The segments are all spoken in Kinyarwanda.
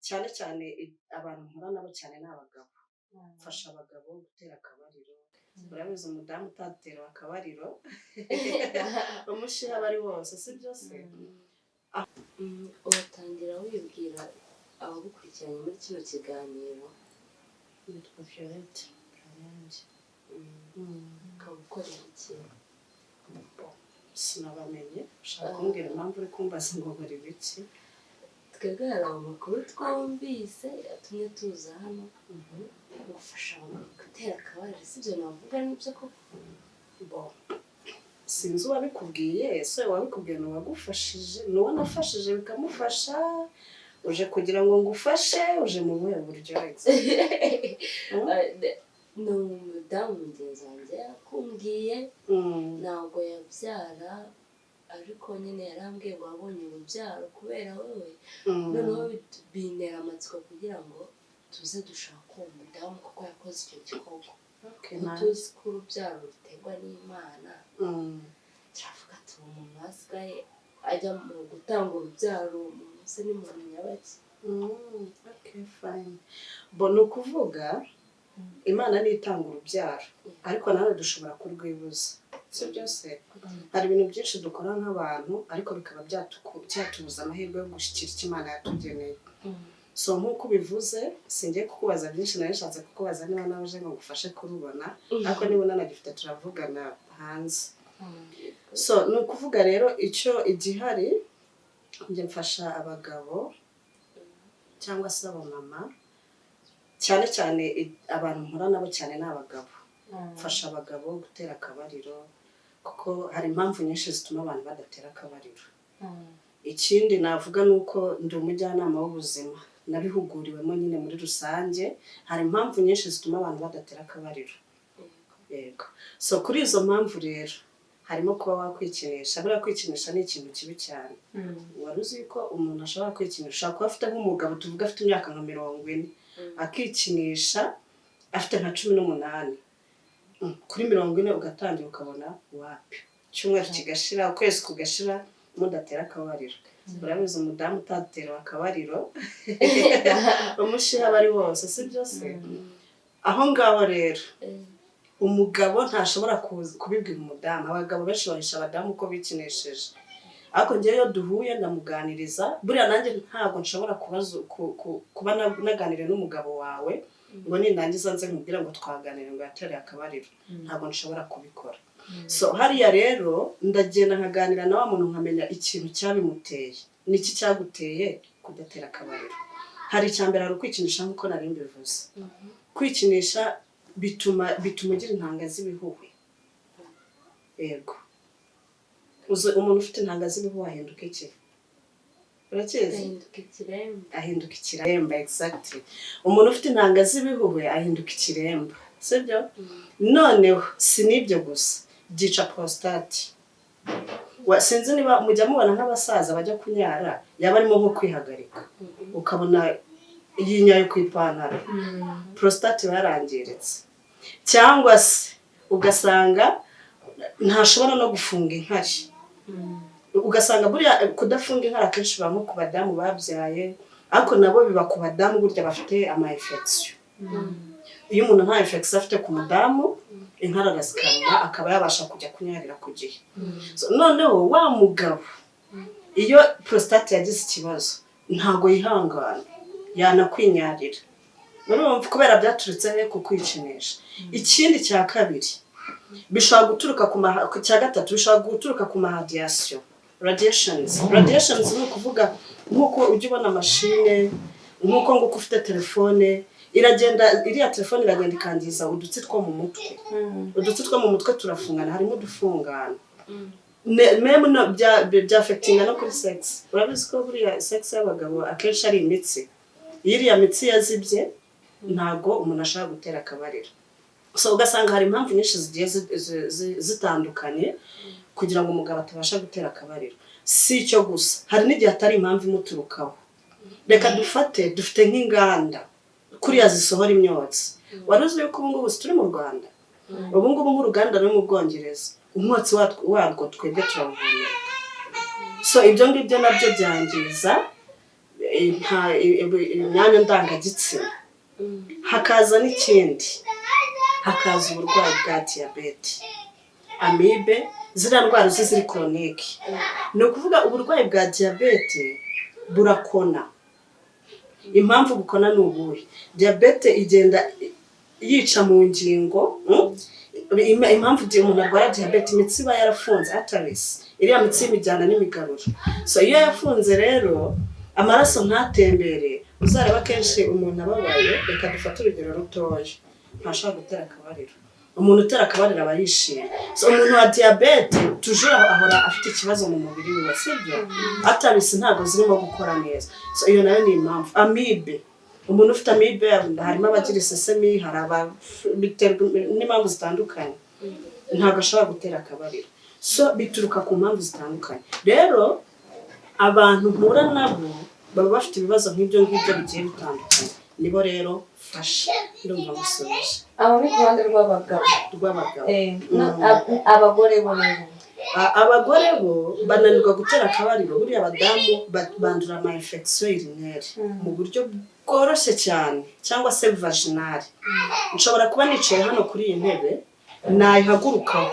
cyane cyane abantu nkora nabo cyane n'abagabo. Mfasha abagabo gutera akabariro. Urabizi umudamu utatera akabariro umushiha bari wose si byose. Ubatangira wibwira abagukurikiranye muri kino kiganiro. Nitwa Violette Kayange. Ukaba ukorera iki? Sinabamenye ushaka kumbwira impamvu uri kumbaza ngo nkora ibiki. Twebwe hari amakuru twumvise yatumye tuza hano gufasha abantu gutera akabariro. Sibyo navuga nibyo koko? Sinzi uwabikubwiye, ese wabikubwiye n'uwagufashije, n'uwo nafashije bikamufasha, uje kugira ngo ngufashe, uje mu buhe buryo? Ni umudamu mugenzi wanjye yakumbwiye, ntabwo yabyara ariko nyine yarambwiye ngo wabonye urubyaro kubera wowe, noneho bintera amatsiko kugira ngo tuze dushaka uwo mudamu kuko yakoze icyo gikorwa. Tuzi ko urubyaro ruterwa n'Imana, turavuga ati uwo muntu wasigaye ajya mu gutanga urubyaro umuntu se ni muntu nyabaki. Okay, fine. Ni ukuvuga Imana niyo itanga urubyaro ariko nawe dushobora kurwibuza, si byose. Hari ibintu byinshi dukora nk'abantu ariko bikaba byatubuza amahirwe yo gushyikira icyo Imana yatugeneye. So nk'uko ubivuze singiye kukubaza byinshi, nawe nshatse kukubaza niba nawe uje ngo ngufashe kurubona, ariko niba unanagifite turavugana hanze. So ni ukuvuga rero icyo igihari njye mfasha abagabo cyangwa se abamama, cyane cyane abantu nkora nabo cyane n'abagabo. Mfasha abagabo gutera akabariro kuko hari impamvu nyinshi zituma abantu badatera akabariro. Ikindi navuga ni uko ndi umujyanama w'ubuzima, nabihuguriwemo nyine muri rusange. Hari impamvu nyinshi zituma abantu badatera akabariro. Yego. So kuri izo mpamvu rero harimo kuba wakwikinisha. Buriya kwikinisha ni ikintu kibi cyane. Wari uzi ko umuntu ashobora kwikinisha, kuba afite nk'umugabo tuvuga afite imyaka nka 40 akikinisha afite nka 18, kuri 40 ugatangira ukabona wapi, cyumweru kigashira, ukwezi kugashira mudatera akabariro. Urabizi umudamu utatera akabariro umushiha bari wose si byose. Aho ngaho rero umugabo ntashobora kubibwira umudamu. Abagabo benshi bahisha abadamu uko bikinesheje, ariko njyewe iyo duhuye ndamuganiriza. Buriya nanjye ntabwo nshobora kuba naganire n'umugabo wawe ngo nindangiza nze nkubwira ngo twaganire ngo yatereye akabariro, ntabwo nshobora kubikora. So hariya rero ndagenda nkaganira na wa muntu nkamenya ikintu cyabimuteye, niki cyaguteye kudatera akabariro. Hari icyambere ari ukwikinisha nk'uko nari mbivuze. Kwikinisha bituma ugira intanga z'ibihuhwe. Yego. Umuntu ufite intanga z'ibihuhwe ahinduka iki? Urakizi? Ahinduka ikiremba. Exactly. Umuntu ufite intanga z'ibihuhwe ahinduka ikiremba. Sibyo? Noneho si nibyo gusa, byica prostate. Sinzi niba mujya mubona nk'abasaza bajya kunyara yaba arimo nko kwihagarika, ukabona yinyaye ku ipantaro, prostate yarangiritse. Cyangwa se ugasanga ntashobora no gufunga inkari. Ugasanga buriya kudafunga inkari akenshi biba nko ku badamu babyaye, ariko nabo biba ku badamu burya bafite ama infection. Iyo umuntu nta infection afite ku mudamu, inkari arazikaruma akaba yabasha kujya kunyarira ku gihe. So noneho wa mugabo iyo prostate yagize ikibazo ntago yihangana, yanakwinyarira. Urumva kubera byaturutse ku kwikinisha. Ikindi cya kabiri bishobora guturuka cya gatatu bishobora guturuka ku radiation. Radiations ni ukuvuga nk'uko ujya ubona mashine, nk'uko nguko ufite telefone, iriya telefone iragenda ikangiza udutsi two mu mutwe. Udutsi two mu mutwe turafungana, harimo udufungana. Meme bya affectinga no kuri sex. Urabizi ko buriya sex y'abagabo akenshi ari imitsi. Iriya mitsi yazibye ntago umuntu ashaka gutera akabariro. So ugasanga hari impamvu nyinshi zigiye zitandukanye kugira ngo umugabo atabasha gutera akabariro. Si icyo gusa, hari n'igihe atari impamvu imuturukaho. Reka dufite nk'inganda kuriya zisohora imyotsi. Wari uzi yuko ubu ngubu turi mu Rwanda? Ubu ngubu nk'uruganda ruri mu Bwongereza, umwotsi warwo twebwe turawuhumeka. So ibyo ngibyo nabyo byangiza imyanya ndangagitsina. Hakaza n'ikindi, hakaza uburwayi bwa diyabete, amibe, ziriya ndwara ziri koronike. Ni ukuvuga uburwayi bwa diyabete burakona. Impamvu bukona ni ubuhe? Diyabete igenda yica mu ngingo. Impamvu umuntu arwara diyabete, imitsi iba yarafunze, atarisi iriya mitsi y'imijyana n'imigaruro. So iyo yafunze rero amaraso ntatembere, uzareba kenshi umuntu ababaye. Reka dufate urugero rutoya, ntashobora gutera akabariro. Umuntu utera akabariro aba yishimye. So umuntu wa diyabete tujura ahora afite ikibazo mu mubiri we, sibyo? Atarisi ntabwo zirimo gukora neza. So iyo nayo ni impamvu. Amibe, umuntu ufite amibe harimo abagira isesemi, hari abiterwa n'impamvu zitandukanye, ntabwo ashobora gutera akabariro. So bituruka ku mpamvu zitandukanye. Rero abantu mpura nabo baba bafite ibibazo nk'ibyo ngibyo bigiye bitandukanye, nibo rero fasha ndumva gusoje. Abo ni ku ruhande rw'abagabo. Abagore bo bananirwa gutera akabariro. Buriya abadamu bandura ama infection urinaire mu buryo bworoshye cyane, cyangwa se vaginal. Nshobora kuba nicaye hano kuri iyi ntebe, nayihagurukaho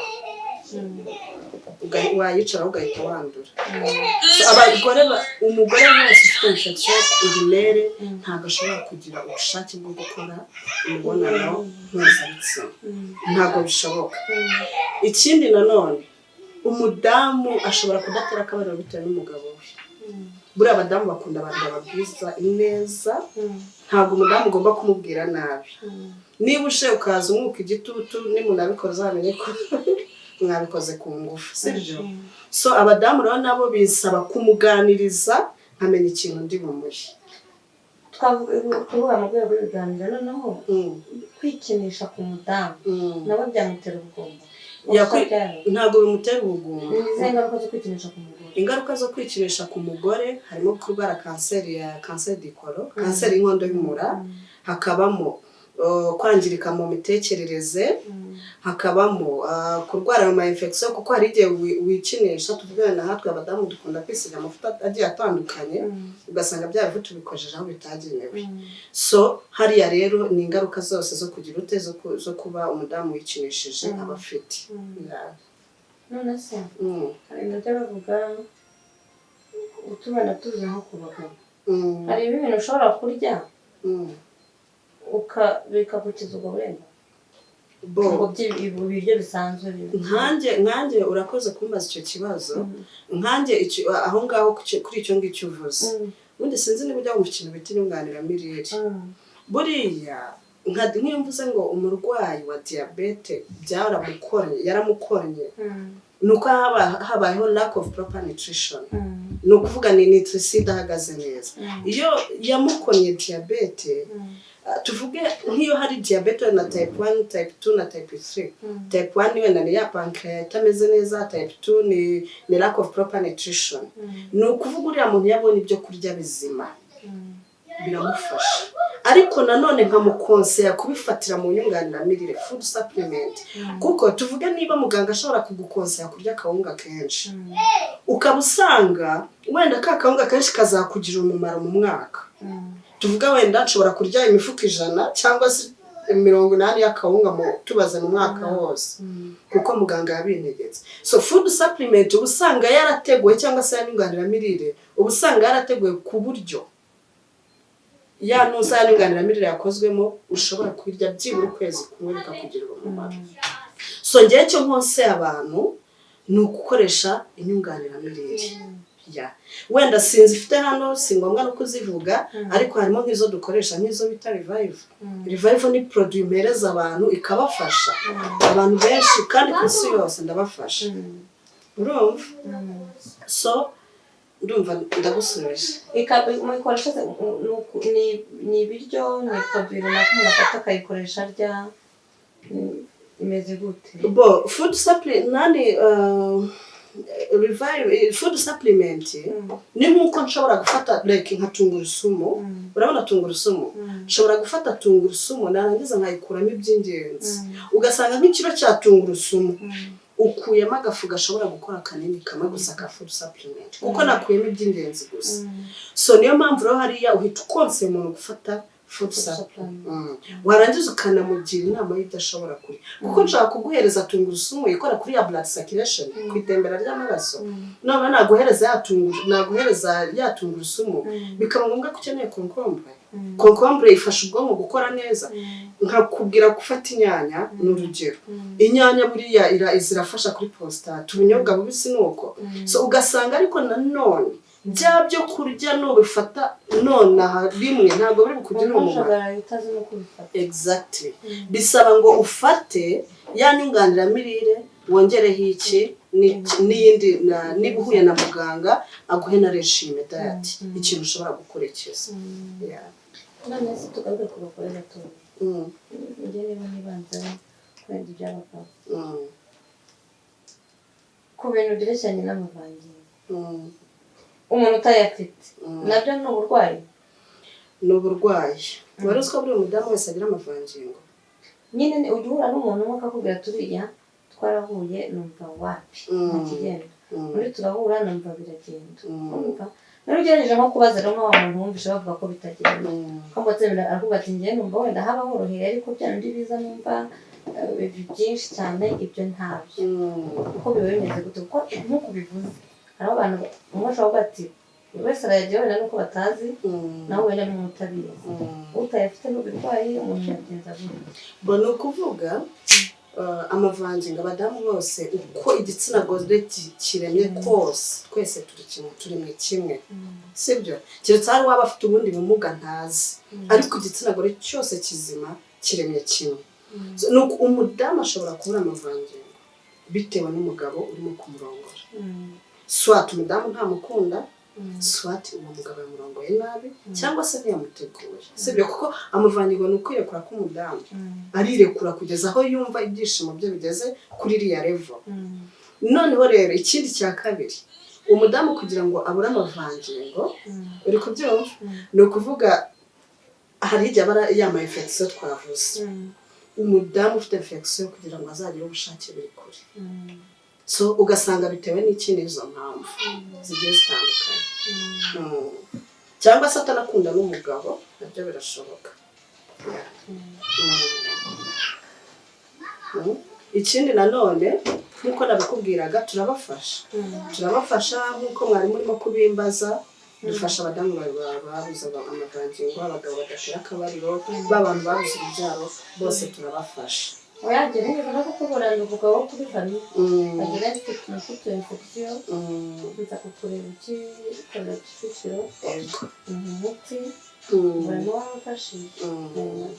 wayicara ugahita wandura. Abagore, umugore wese ufite infection urinaire ntabwo ashobora kugira ubushake bwo gukora imibonano mpuzabitsina, ntabwo bishoboka. Ikindi nanone, umudamu ashobora kudatera akabariro bitewe n'umugabo we. Buriya abadamu bakunda abantu bababwiza ineza, ntabwo umudamu ugomba kumubwira nabi. Niba uje ukaza umwuka igitutu, nimunabikora uzamenye ko mwabikoze ku ngufu, sibyo? So abadamu rero nabo bisaba kumuganiriza, nkamenya ikintu ndi bumuhe. Twavuga mu rwego rw'ibiganiro, noneho kwikinisha ku mudamu nabo byamutera ubugumba. Ntabwo bimutera ubugumba. Ingaruka zo kwikinisha ku mugore? Ingaruka zo kwikinisha ku mugore harimo kurwara kanseri du colo, kanseri y'inkondo y'umura, hakabamo kwangirika mu mitekerereze, hakabamo kurwara ama infection, kuko hari igihe wikinisha. Tuvugana na hatwe abadamu dukunda kwisiga amavuta agiye atandukanye, ugasanga bya bivuta bikojeje aho bitagenewe. So hariya rero ni ingaruka zose zo kugira ute zo kuba umudamu wikinishije abafite. None se hari ndetse bavuga utubana tuzi nko ku bagabo, hari ibintu ushobora kurya bikagukiza ubwo burenganzira ibiryo bisanzwe? Nkanjye urakoze kumbaza icyo kibazo. Nkanjye aho ngaho kuri icyo ngicyo uvuze, ubundi sinzi niba ujya mu kintu bita inyunganiramirire. Buriya nk'iyo mvuze ngo umurwayi wa diyabete yaramukoranye, ni uko habayeho lack of proper nutrition. Ni ukuvuga ni nutrition idahagaze neza. Iyo yamukoranye diyabete, tuvuge nk'iyo hari diyabete na type 1, type 2 na type 3. Type 1 wenda ni ya pancreas itameze neza, type 2 ni lack of proper nutrition. Ni ukuvuga uriya muntu yabonye ibyo kurya bizima, biramufasha. Ariko nanone nkamukonsera kubifatira mu nyunganiramirire, food supplement. Kuko tuvuge niba muganga ashobora kugukonsera kurya akawunga kenshi, ukaba usanga wenda ka kawunga kenshi kazakugira umumaro mu mwaka. Tuvuga wenda nshobora kurya imifuka 100 cyangwa se 80 y'akawunga tubaze mu mwaka wose, kuko muganga yabintegetse. So food supplement ubusanga yarateguwe, cyangwa se yanyunganiramirire ubusanga yarateguwe ku buryo ya nusa yanyunganiramirire yakozwemo ushobora kwirya byibura ukwezi kumwe bikakugirira umumaro. So ngiye cyo nkose abantu ni ugukoresha inyunganiramirire. Wenda sinzi ifite hano, si ngombwa no kuzivuga, ariko harimo nk'izo dukoresha nk'izo bita Revive. Revive ni produit imereza abantu ikabafasha, abantu benshi kandi ku isi yose ndabafasha. Urumva? So ndumva ndagusubije. Muyikoresha ni ibiryo, ni produit runaka akayikoresha rya imeze gute? Food supplement Revive food supplement ni nkuko nshobora gufata like nka tungurusumu. Urabona tungurusumu, nshobora gufata tungurusumu narangiza nkayikuramo iby'ingenzi. Ugasanga nk'ikiro cya tungurusumu ukuyemo agafu gashobora gukora kanini kamwe gusa ka food supplement kuko nakuyemo iby'ingenzi gusa so niyo mpamvu rero hariya uhita ukonse umuntu gufata food supplement warangiza ukanamugira inama y'ibyo ashobora kurya kuko nshaka kuguhereza tungurusumu ikora kuri ya blood circulation ku itembera ry'amaraso none naguhereza ya tungurusumu bikaba ngombwa ko ukeneye concombre ifasha ubwonko gukora neza nkakubwira gufata inyanya n'urugero inyanya buriya zirafasha kuri prostate ubunyobwa bubisi nuko so ugasanga ariko nanone byo kurya n'ubifata nonaha rimwe ntabwo biri bukugira umumaro exactly bisaba ngo ufate ya nyunganiramirire wongereho iki n'iyindi niba uhuye na muganga aguhe na regime diet ikintu ushobora gukurikiza none se tugaruke ku bakore gato njye niba nibanza kwenda iby'abagabo ku bintu byerekeranye n'amavangingo umuntu utayafite nabyo ni uburwayi wari uziko buri mudamu wese agira amavangingo nyine ujya uhura n'umuntu umwe akakubwira turiya twarahuye numva wapi ntakigenda undi turahura numva biragenda rero ugerageje nko kubaza rero nk'awa muntu wumvishe bavuga ko bitagenda kambotse aravuga ati njye numva wenda haba horoheye ariko bya bindi biza numva byinshi cyane ibyo ntabyo uko biba bimeze gute kuko nk'uko bivuze hari abantu umwe ashobora kuvuga ati buri wese arayagira wenda nuko batazi nawe wenda n'umuntu utabizi utayafite n'uburwayi umuntu yagenza gute ni ukuvuga amavangingo abadamu bose uko igitsina gore kiremye kose twese turi mu kimwe sibyo keretse hari waba afite ubundi bumuga ntazi ariko igitsina gore cyose kizima kiremye kimwe nuko umudamu ashobora kubura amavangingo bitewe n'umugabo urimo kumurongora swat umudamu ntamukunda swat uwo mugabo yamurongoye nabi cyangwa se ntiyamuteguye sibyo kuko amavangingo ni ukwirekura k'umudamu arirekura kugeza aho yumva ibyishimo bye bigeze kuri iriya level noneho rero ikindi cya kabiri umudamu kugira ngo abure amavangingo uri kubyumva ni ukuvuga hari igihe aba yama infection twavuze umudamu ufite infection kugira ngo azagire ubushake buri kure so ugasanga bitewe n'ikindi izo mpamvu zigiye zitandukanye cyangwa se atanakunda n'umugabo nabyo birashoboka ikindi nanone nk'uko nabikubwiraga turabafasha nk'uko mwari murimo kubimbaza dufasha abadamu babuze amavangingo abagabo badashira akabariro b'abantu babuze urubyaro bose turabafasha oyagera neza no kukuburana uvuga wo kuri famille agira ati tunafuta infection nza kukureba iki kana kiciro umuti bano wafashije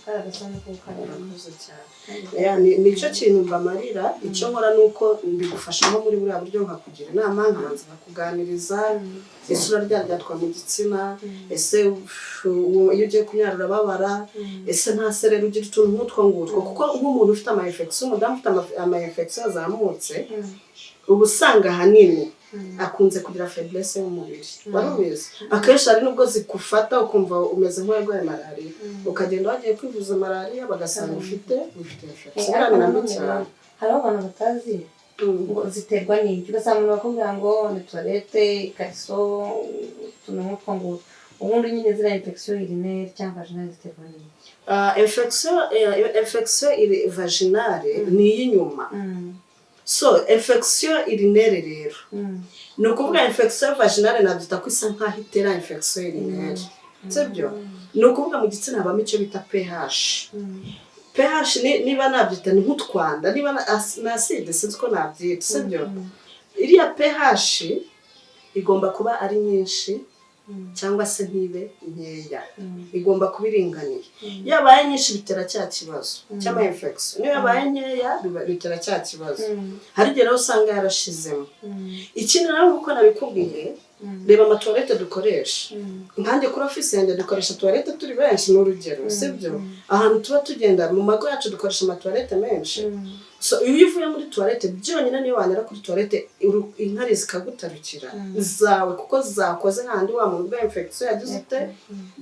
karagasana ko karamuze cyane nicyo kintu mbamarira icyo nkora nuko mbigufasha nko muri buriya buryo nkakugira inama nkabanza kuganiriza ese uraryarya mu gitsina ese iyo ugiye kunyarura babara ese nta serero ugira utuntu nk'utwo ngutwo kuko nk'umuntu ufite ama infection umudamu ufite ama infection azamutse ubu usanga ahanini akunze kugira faiblesse y'umubiri barubizi akenshi hari nubwo zikufata ukumva umeze nk'uwarwaye malaria ukagenda wagiye kwivuza malaria bagasanga ufite infection hari abantu batazi ngo ziterwa n'iki ugasanga umuntu bakubwira ngo ni toilette ikariso utuntu nk'utwo ngo ubundi nyine ziriya infection urinaire cyangwa vaginale ziterwa n'iki infection vaginale ni iy'inyuma so infection urinaire rero ni ukuvuga infection vaginale nabyita ko isa nk'aho itera infection urinaire sibyo ni ukuvuga mu gitsina habamo icyo bita pH niba nabyita ni nk'utwanda niba na acide sinzi ko nabyita sibyo iriya pH igomba kuba ari nyinshi cyangwa se ntibe nkeya igomba kuba iringaniye yabaye nyinshi bitera cya kibazo cy'ama infection niyo yabaye nkeya bitera cya kibazo hari igihe rero usanga yarashizemo ikindi nawe uko nabikubwiye reba amatoilette dukoresha nkanjye kuri office yanjye dukoresha toilette turi benshi n'urugero sibyo ahantu tuba tugenda mu mago yacu dukoresha amatoilette menshi so iyo uvuye muri toilette byonyine niyo wanyura kuri toilette inkari zikagutarukira zawe kuko zakoze handi wa muntu bwa infection yagize ute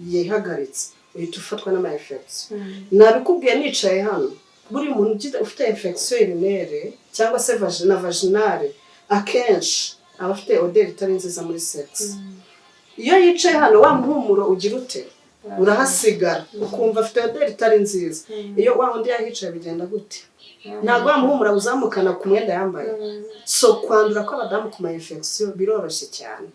yihagaritse uhita ufatwa n'ama infection nabikubwiye nicaye hano buri muntu ufite infection urinaire cyangwa se vaginale akenshi aba afite odeur itari nziza muri sex. Iyo yicaye hano wa muhumuro ugira ute urahasigara ukumva afite odeur itari nziza. Iyo wa undi yahicaye bigenda gute? Ntabwo wa muhumuro uzamukana ku mwenda yambaye. So kwandura kw'abadamu ku ma infection biroroshye cyane.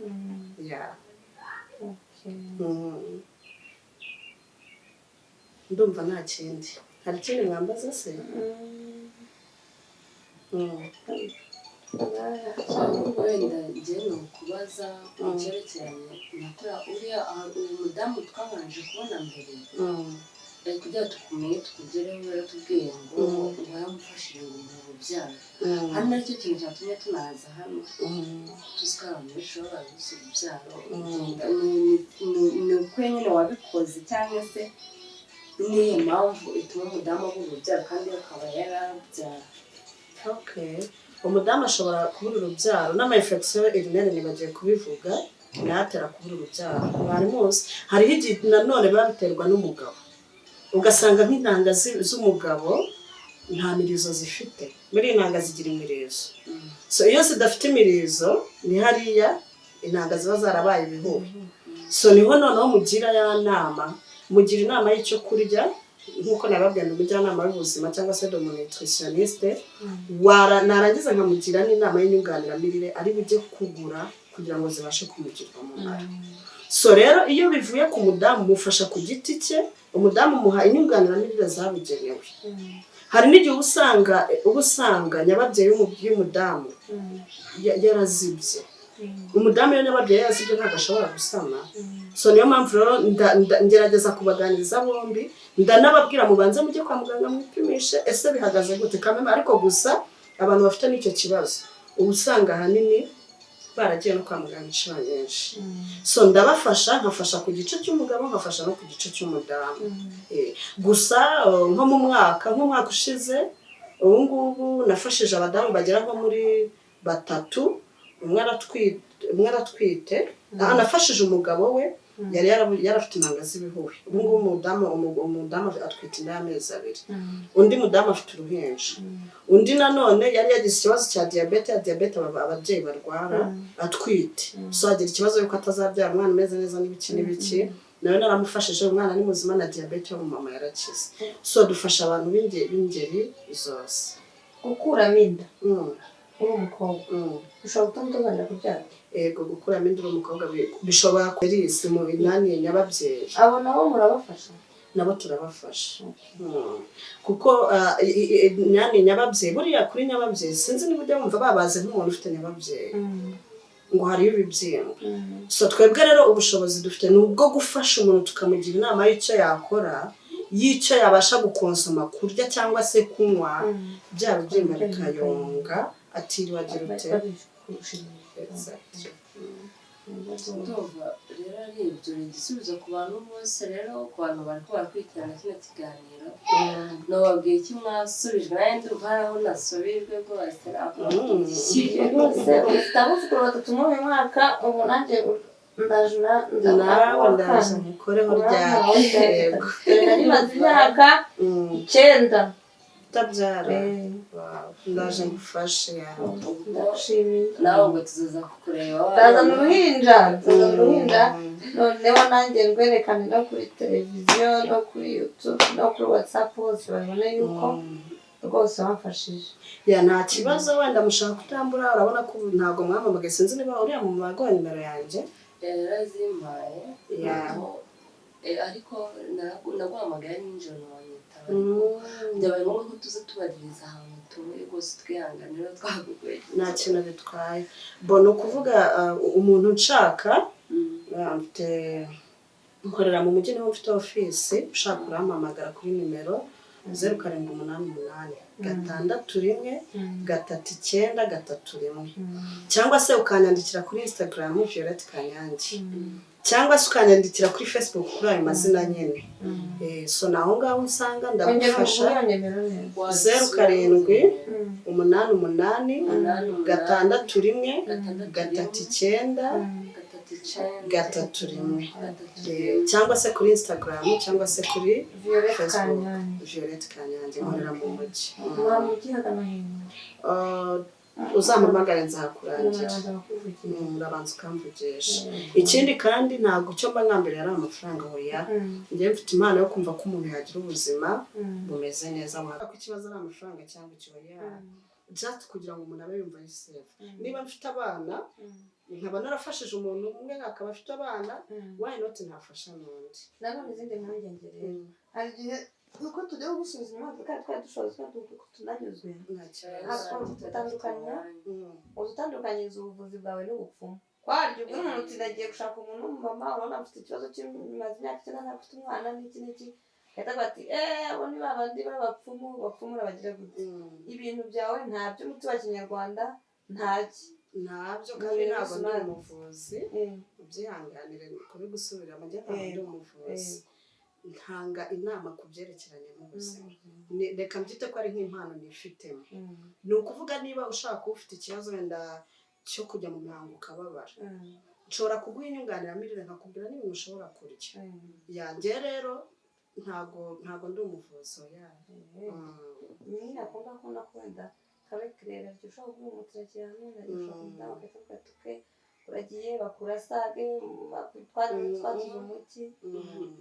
Ndumva nta kindi. Hari ikindi mwambaza se? wenda njye ni ukubaza ku cyerekeranye nakora uriya umudamu twabanje kubona mbere kugira tukumenye tukugereho yaratubwiye ngo waramufashije ngo mu rubyaro. Hano nacyo kintu cyatumye tunaza hano tuzi ko abantu benshi baba babuze urubyaro. Ni uko nyine wabikoze cyangwa se niyo mpamvu ituma umudamu abura urubyaro kandi akaba yarabyara? Umudamu ashobora kubura urubyaro n'ama-infection urinaire nibagiye kubivuga natera kubura urubyaro. Mwari muzi hariho igihe nanone biba biterwa n'umugabo, ugasanga nk'intanga z'umugabo nta mirizo zifite. Muri intanga zigira imirizo, so iyo zidafite imirizo ni hariya intanga ziba zarabaye ibihubi. So niho noneho mugira mugira inama y'icyo kurya nkuko nababwiye umujyanama w'ubuzima cyangwa se nutritioniste. Narangiza nkamugira n'inama y'inyunganiramirire ari bujye kugura kugira ngo zibashe kumugirwa umumaro. So rero iyo bivuye ku mudamu mufasha ku giti cye, umudamu muha inyunganiramirire zabugenewe. Hari n'igihe ubusanga nyababyeyi y'umudamu yarazibye. Umudamu iyo nyababyeyi yarazibye ntabwo ashobora gusama. So niyo mpamvu rero ngerageza kubaganiriza bombi, ndanababwira mubanze mujye kwa muganga mwipimishe ese bihagaze gute kameme. Ariko gusa abantu bafite n'icyo kibazo ubusanga ahanini baragiye no kwa muganga inshuro nyinshi. So ndabafasha, nkafasha ku gice cy'umugabo, nkafasha no ku gice cy'umudamu. Gusa nko mu mwaka ushize ubu ngubu nafashije abadamu bagera nko muri 3. Umwe aratwite, nafashije umugabo we yari yarafite intanga z'ibihubi. Ubu ngubu umudamu atwite inda y'amezi 2. Undi mudamu afite uruhinja. Undi nanone yari yagize ikibazo cya diabete ababyeyi barwara atwite. So agira ikibazo yuko atazabyara umwana umeze neza n'ibiki. Nawe naramufashije, umwana ni muzima na diabete yo mu mama yarakize. So dufasha abantu b'ingeri zose. Gukuramo inda uri umukobwa ushobora gutuma utazongera kubyara? Yego, gukuramo inda uri umukobwa bishobora kwirisi mu binani nyababyeyi. Abo nabo murabafasha? Nabo turabafasha. Kuko nyani nyababyeyi buriya kuri nyababyeyi sinzi niba ujya wumva babaze nk'umuntu ufite nyababyeyi ngo hariyo ibibyimba. So twebwe rero ubushobozi dufite ni ubwo gufasha umuntu tukamugira inama y'icyo yakora, y'icyo yabasha gukonsoma, kurya cyangwa se kunywa, bya bibyimba bikayonga atiriwe agira ute. Ndumva rero ari ibyo ni igisubizo ku bantu bose. Rero ku bantu bari barakurikirana kino kiganiro nababwiye iki mwasubijwe, nawe ndumva hari aho nasubijwe rwose. Rwose ufite kuri 3 muri uyu mwaka, ubu nanjye nawe ndaje mukoreho ryari. Yego, nari maze imyaka 9 utabyara. Ndaje ngufashe yawe. Ndagushimiye. Nawe ubwo tuzaza kukureba. Tazana uruhinja noneho nanjye ngwerekane no kuri televiziyo no kuri YouTube no kuri WhatsApp hose babone yuko rwose wamfashije. Nta kibazo, wenda mushaka kutambura, urabona ko ntabwo mwamamagaye. Sinzi niba uriya mu magoye nimero yanjye yarazimpaye. Ariko naguhamagaye nijoro wanyitaba. Byabaye ngombwa ko tuza tubaririza ahantu tuvuye rwose twihanganira twagugoye. Nta kintu bitwaye. Mbona ukuvuga umuntu nshaka nkorera mu mujyi niho mfite office, ushaka urampamagara kuri nimero 0788 cyangwa se ukanyandikira kuri Instagram Violette Kanyange, cyangwa se ukanyandikira kuri Facebook kuri ayo mazina nyine. So naho ngaho usanga ndagufasha. 0788 613 39 3 cyangwa se kuri Instagram cyangwa se kuri Facebook Violette Kanyange nkorera mu mujyi uzampamagare nzakurangira urabanza ukamvugisha ikindi kandi ntabwo cyo mba nkambere yari amafaranga hoya njye mfite impano yo kumva ko umuntu yagira ubuzima bumeze neza ko ikibazo ari amafaranga cyangwa ikihoya just kugira ngo umuntu abe yumva ari safe niba mfite abana nkaba narafashije umuntu umwe akaba afite abana why not ntafasha n'undi nanone izindi mpungenge rero hari igihe nuko tujya gusubiza impamvu kandi twari dushoboye tunanyuzwe utandukanyiriza ubuvuzi bwawe n'ubupfumu kwaryo ubwo umuntu utinagiye gushaka umuntu w'umumama urabona afite ikibazo cy'imaze imyaka 9 afite umwana n'iki ahita bati abo ni babandi b'abapfumu bapfumura bagira gute ibintu byawe ntabyo umuti wa kinyarwanda ntabyo kandi ntabwo ndi umuvuzi ubyihanganire kubigusubira mu gihe ntabwo ndi umuvuzi ntanga inama ku byerekeranye n'ubuzima reka mbyite ko ari nk'impano nifitemo ni ukuvuga niba ushaka ufite ikibazo wenda cyo kujya mu mihango ukababara nshobora kuguha inyunganiramirire nkakubwira n'ibintu ushobora kurya yanjye rero ntabwo ndi umuvuzi nyine akunda kubona ko wenda kabekerera ushobora kuba umutira cyane ushobora kumudaho akavuga tuke uragiye bakurasage twagize umuti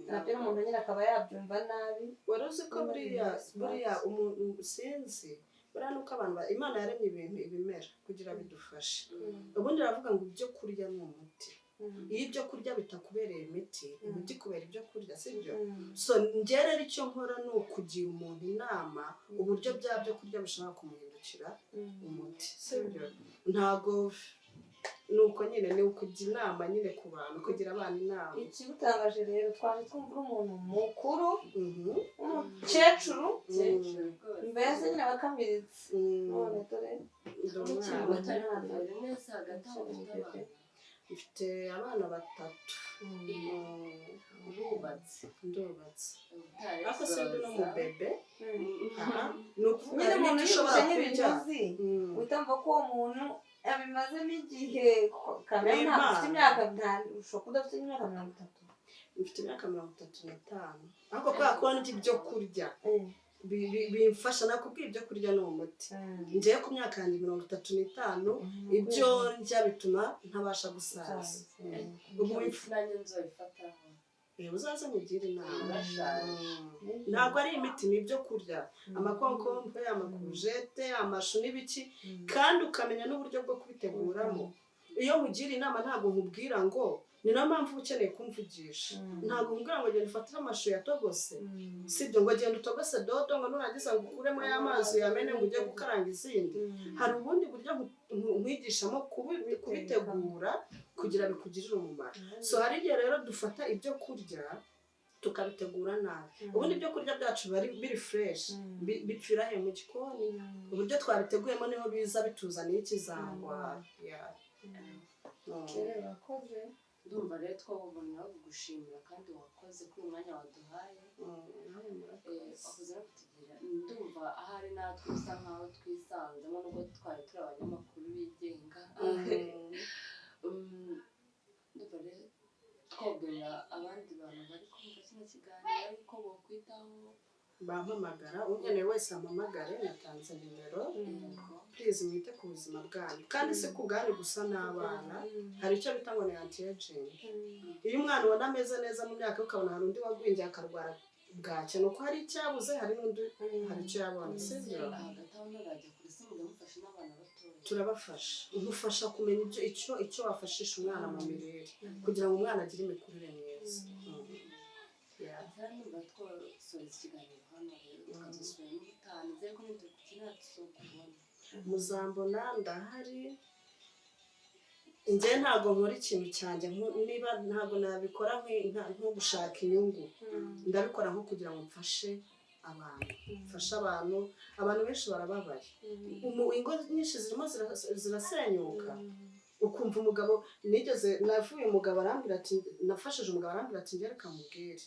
nabyo n'umuntu nyine akaba yabyumva nabi wari uzi ko buriya umuntu sinzi buriya nuko abantu Imana yaremye ibintu ibimera kugira bidufashe ubundi iravuga ngo ibyo kurya ni umuti iyo ibyo kurya bitakubereye imiti ikubera ibyo kurya sibyo so njye rero icyo nkora ni ukugira umuntu inama uburyo bya byo kurya bishobora kumuhindukira umuti sibyo ntago nuko nyine ni ukugira inama nyine ku bantu kugira abana inama ikigutangaje rero twaje twumva umuntu mukuru umukecuru mbese nyine bakamiritse none dore mfite abana 3 ndubatse ariko se ndi no mu bebe ni ukuvuga nyine umuntu ushobora kurya utamva ko uwo muntu abimazemo igihe kamera ntabwo ufite imyaka ushobora kuba udafite imyaka 30 mfite imyaka 35 ariko kubera ko n'iki byo kurya bimfasha nakubwiye ibyo kurya ni umuti ngiye ku myaka yanjye 35 ibyo njya bituma ntabasha gusaza ubu nanjye nzobifataho uzaze mugire inama ntabwo ari imiti ni ibyo kurya amakonkombe amakurujete amashu n'ibiki kandi ukamenya n'uburyo bwo kubiteguramo iyo mugira inama ntabwo nkubwira ngo ni nayo mpamvu ukeneye kumvugisha ntabwo nkubwira ngo genda ufatire amashu yatogose sibyo ngo genda utogose dodo ngo nurangiza ngo ukuremo y'amazi yamene ngo ujye gukaranga izindi hari ubundi buryo nkwigishamo kubitegura kugira bikugirire umumaro so hari igihe rero dufata ibyo kurya tukabitegura nabi ubundi ibyo kurya byacu biri fresh bipfira he mu gikoni uburyo twabiteguyemo niho biza bituzaniye ikizangwa bakoze ndumva rero twabonye gushimira kandi wakoze kuri umwanya waduhaye wakoze no kutugira ndumva ahari natwe usa nkaho twisanzemo nubwo twari turi abanyamakuru bigenga ndumva rero twabwira abandi bantu bari kumva kino kiganiro yuko bokwitaho bampamagara ukeneye wese ampamagare natanze nimero please mwite ku buzima bwanyu kandi si ku bwanyu gusa n'abana hari icyo bita ngo ni anti-aging iyo umwana ubona ameze neza mu myaka ukabona hari undi wagwingiye akarwara bwacye nuko hari icyabuze hari n'undi hari icyo yabona sibyo turabafasha nkufasha kumenya icyo wafashisha umwana mu mirire kugira ngo umwana agire imikurire myiza muzambona ndahari njye ntabwo nkora ikintu cyanjye niba ntabwo nabikora nko gushaka inyungu ndabikora nko kugira ngo mfashe abantu benshi barababaye ingo nyinshi zirimo zirasenyuka ukumva umugabo navuye umugabo arambwira ati nafashije umugabo arambwira ati njye reka mubwire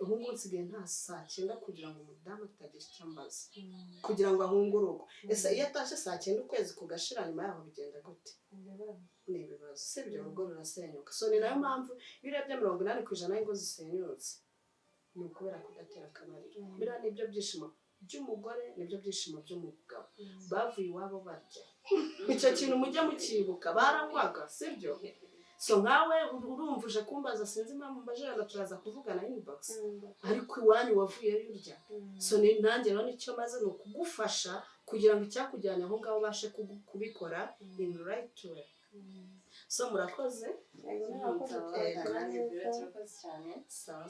ubu ngubu nsigaye nta saa 9 kugira ngo umudamu atagira icyo ambaza kugira ngo ahunge urugo ese iyo atashye saa 9 ukwezi kugashira nyuma yaho bigenda gute ni ibibazo sibyo urugo rurasenyuka so ni nayo mpamvu birebye 80% y'ingo zisenyutse ni ukubera kudatera akabariro biriya nibyo byishimo by'umugore nibyo byishimo by'umugabo bavuye iwabo barya icyo kintu mujye mukibuka barangwaga sibyo so nkawe urumvuje kumbaza sinzi impamvu mbaje turaza kuvugana inbox ariko iwanyu wavuye yurya so ni nanjye rero nicyo maze no kugufasha kugira ngo icyakujyana aho ngaho bashe kubikora in right way so murakoze turakoze cyane sawa